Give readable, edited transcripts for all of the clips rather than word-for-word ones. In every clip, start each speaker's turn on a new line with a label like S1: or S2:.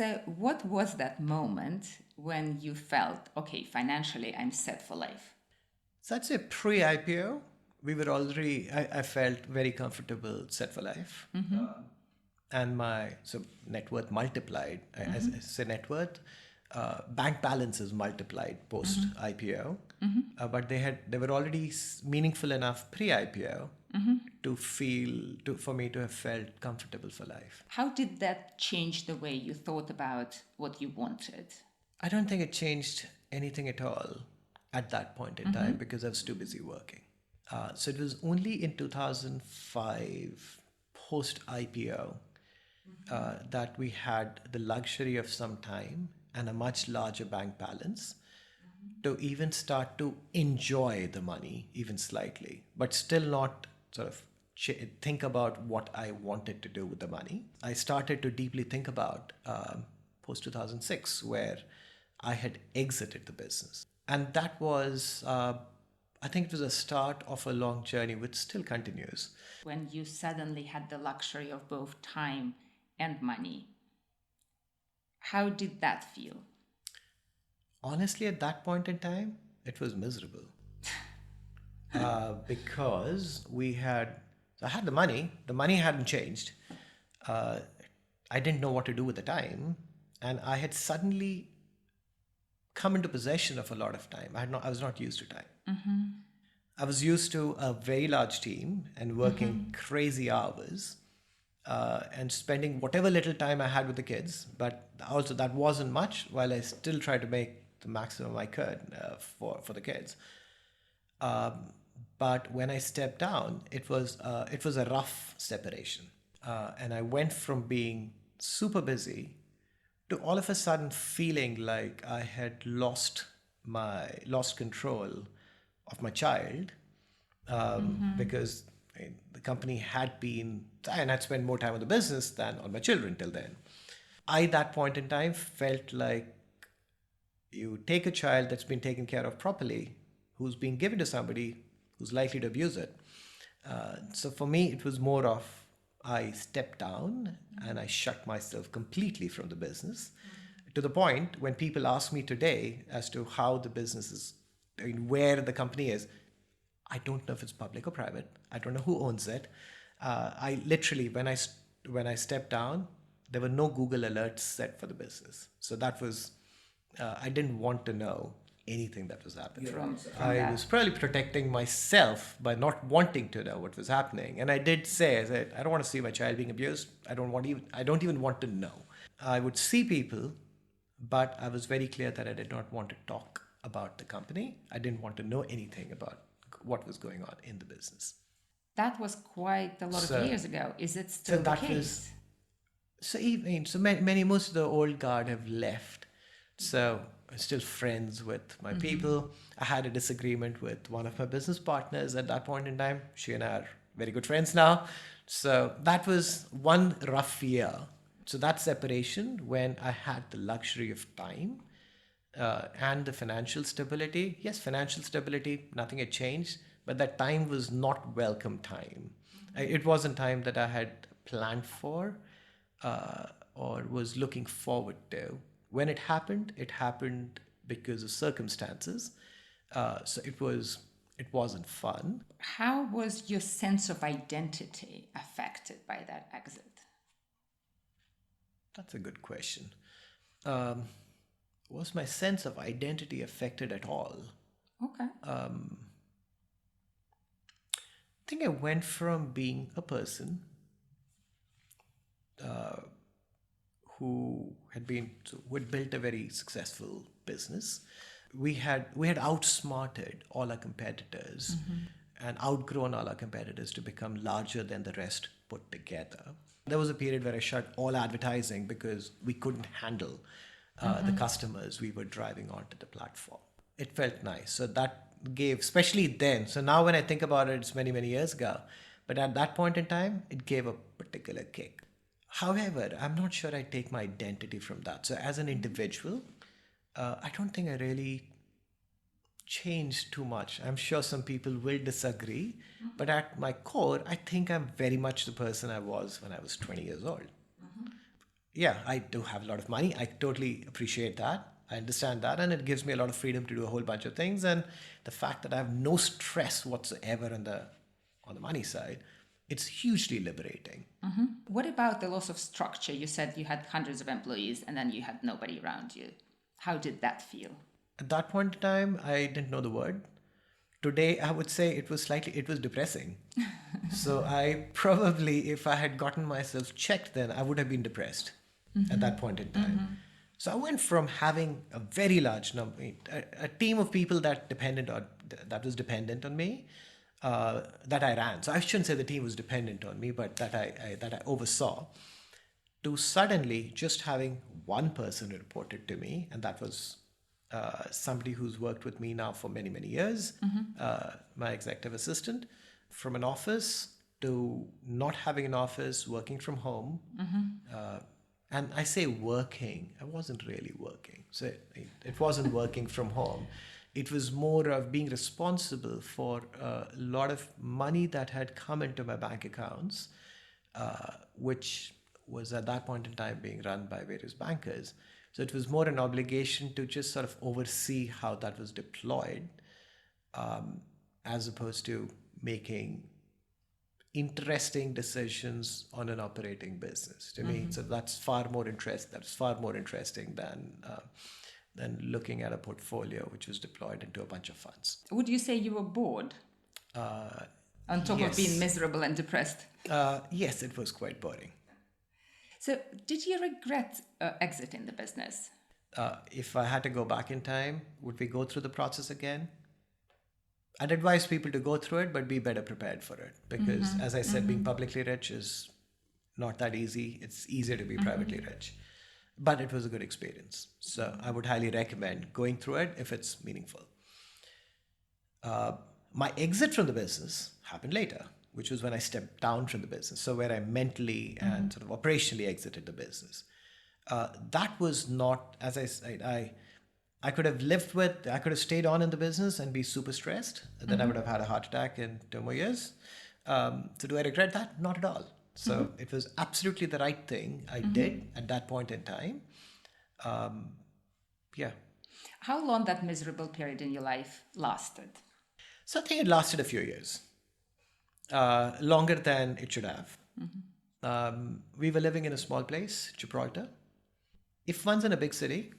S1: So, what was that moment when you felt, okay, financially, I'm set for life?
S2: So I'd say pre-IPO, we were already, I felt very comfortable set for life. And my net worth multiplied. As I say net worth, bank balances multiplied post IPO, but they were already meaningful enough pre-IPO for me to have felt comfortable for life.
S1: How did that change the way you thought about what you wanted?
S2: I don't think it changed anything at all at that point in time because I was too busy working. So it was only in 2005, post IPO, that we had the luxury of some time and a much larger bank balance to even start to enjoy the money, even slightly, but still not sort of think about what I wanted to do with the money. I started to deeply think about post 2006, where I had exited the business. And that was, I think it was a start of a long journey which still continues.
S1: When you suddenly had the luxury of both time and money, how did that feel?
S2: Honestly, at that point in time, it was miserable. Because I had the money hadn't changed. Uh, I didn't know what to do with the time, and I had suddenly come into possession of a lot of time. I was not used to time. I was used to a very large team and working crazy hours, and spending whatever little time I had with the kids. But also that wasn't much. While I still tried to make the maximum I could for the kids. But when I stepped down, it was a rough separation, and I went from being super busy to all of a sudden feeling like I had lost control of my child, because the company had been, and I'd spent more time on the business than on my children till then. I, that point in time, felt like you take a child that's been taken care of properly, who's being given to somebody who's likely to abuse it. So for me, it was more of I stepped down and I shut myself completely from the business, to the point when people ask me today as to how the business is, I mean, where the company is, I don't know if it's public or private. I don't know who owns it. I literally, when I stepped down, there were no Google alerts set for the business. So that was, I didn't want to know anything that was happening. I was probably protecting myself by not wanting to know what was happening. And I did say, I said, I don't want to see my child being abused. I don't even want to know. I would see people, but I was very clear that I did not want to talk about the company. I didn't want to know anything about what was going on in the business.
S1: That was quite a lot of years ago. Is it
S2: So
S1: still the case?
S2: Most of the old guard have left. So I'm still friends with my people. I had a disagreement with one of my business partners at that point in time. She and I are very good friends now. So that was one rough year. So that separation, when I had the luxury of time, and the financial stability. Yes, financial stability, nothing had changed, but that time was not welcome time. It wasn't time that I had planned for, or was looking forward to. When it happened because of circumstances. So it wasn't fun.
S1: How was your sense of identity affected by that exit?
S2: That's a good question. Was my sense of identity affected at all?
S1: Okay.
S2: I think I went from being a person who had built a very successful business. We had outsmarted all our competitors and outgrown all our competitors to become larger than the rest put together. There was a period where I shut all advertising because we couldn't handle the customers we were driving onto the platform. It felt nice. So that gave, especially then. So now when I think about it, it's many, many years ago. But at that point in time, it gave a particular kick. However, I'm not sure I take my identity from that. So as an individual, I don't think I really changed too much. I'm sure some people will disagree, but at my core, I think I'm very much the person I was when I was 20 years old. yeah, I do have a lot of money. I totally appreciate that. I understand that, and it gives me a lot of freedom to do a whole bunch of things. And the fact that I have no stress whatsoever on the money side, it's hugely liberating.
S1: What about the loss of structure? You said you had hundreds of employees and then you had nobody around you. How did that feel?
S2: At that point in time, I didn't know the word. Today, I would say it was depressing. So I probably, if I had gotten myself checked then, I would have been depressed at that point in time. So I went from having a very large number, a team of people that was dependent on me, that I ran. So I shouldn't say the team was dependent on me, but that I oversaw, to suddenly just having one person who reported to me, and that was somebody who's worked with me now for many, many years, my executive assistant, from an office to not having an office, working from home. And I say working, I wasn't really working. So it wasn't working from home. It was more of being responsible for a lot of money that had come into my bank accounts, which was at that point in time being run by various bankers. So it was more an obligation to just sort of oversee how that was deployed, as opposed to making interesting decisions on an operating business. To me, so that's far more interesting than looking at a portfolio which was deployed into a bunch of funds.
S1: Would you say you were bored on top of being
S2: Yes.
S1: miserable and depressed?
S2: Yes, it was quite boring.
S1: So, did you regret exiting the business?
S2: If I had to go back in time, would we go through the process again? I'd advise people to go through it, but be better prepared for it. Because, as I said, being publicly rich is not that easy. It's easier to be privately rich. But it was a good experience. So I would highly recommend going through it if it's meaningful. My exit from the business happened later, which was when I stepped down from the business. So where I mentally and sort of operationally exited the business. That was not, as I said, I could have I could have stayed on in the business and be super stressed. Then I would have had a heart attack in 2 more years. So do I regret that? Not at all. So it was absolutely the right thing I did at that point in time. Yeah.
S1: How long that miserable period in your life lasted?
S2: So I think it lasted a few years, longer than it should have. We were living in a small place, Gibraltar. If one's in a big city,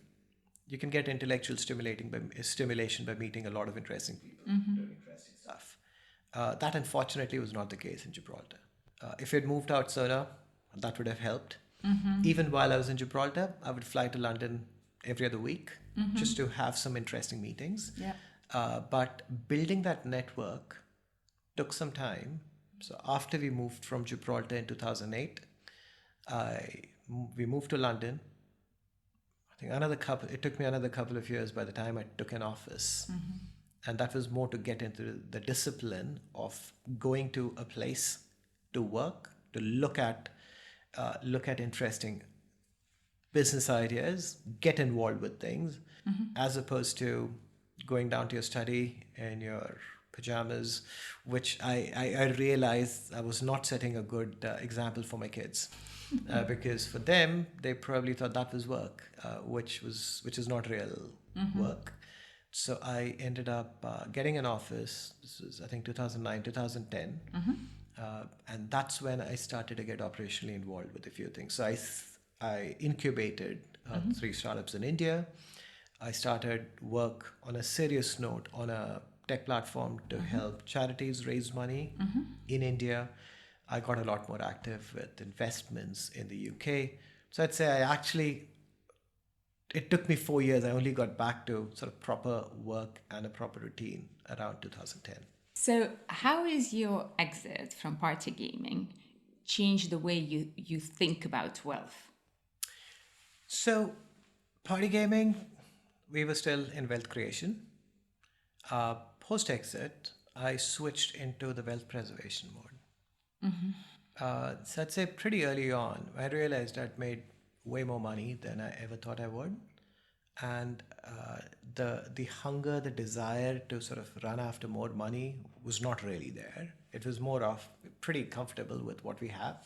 S2: you can get intellectual stimulation by meeting a lot of interesting people, doing interesting stuff. That unfortunately was not the case in Gibraltar. If we'd moved out sooner, that would have helped. Even while I was in Gibraltar, I would fly to London every other week just to have some interesting meetings.
S1: Yeah.
S2: But building that network took some time. So after we moved from Gibraltar in 2008, we moved to London. I think it took me another couple of years by the time I took an office. And that was more to get into the discipline of going to a place to work, to look at interesting business ideas, get involved with things, as opposed to going down to your study in your pajamas, which I realized I was not setting a good example for my kids. Because for them, they probably thought that was work, which is not real work. So I ended up getting an office. This was, I think, 2009, 2010. And that's when I started to get operationally involved with a few things. So I incubated 3 startups in India. I started work on a serious note on a tech platform to help charities raise money in India. I got a lot more active with investments in the UK. So I'd say it took me 4 years. I only got back to sort of proper work and a proper routine around 2010.
S1: So, how is your exit from PartyGaming changed the way you think about wealth?
S2: So, PartyGaming, we were still in wealth creation. Post-exit, I switched into the wealth preservation mode. So I'd say pretty early on, I realized I'd made way more money than I ever thought I would. And the hunger, the desire to sort of run after more money was not really there. It was more of pretty comfortable with what we have.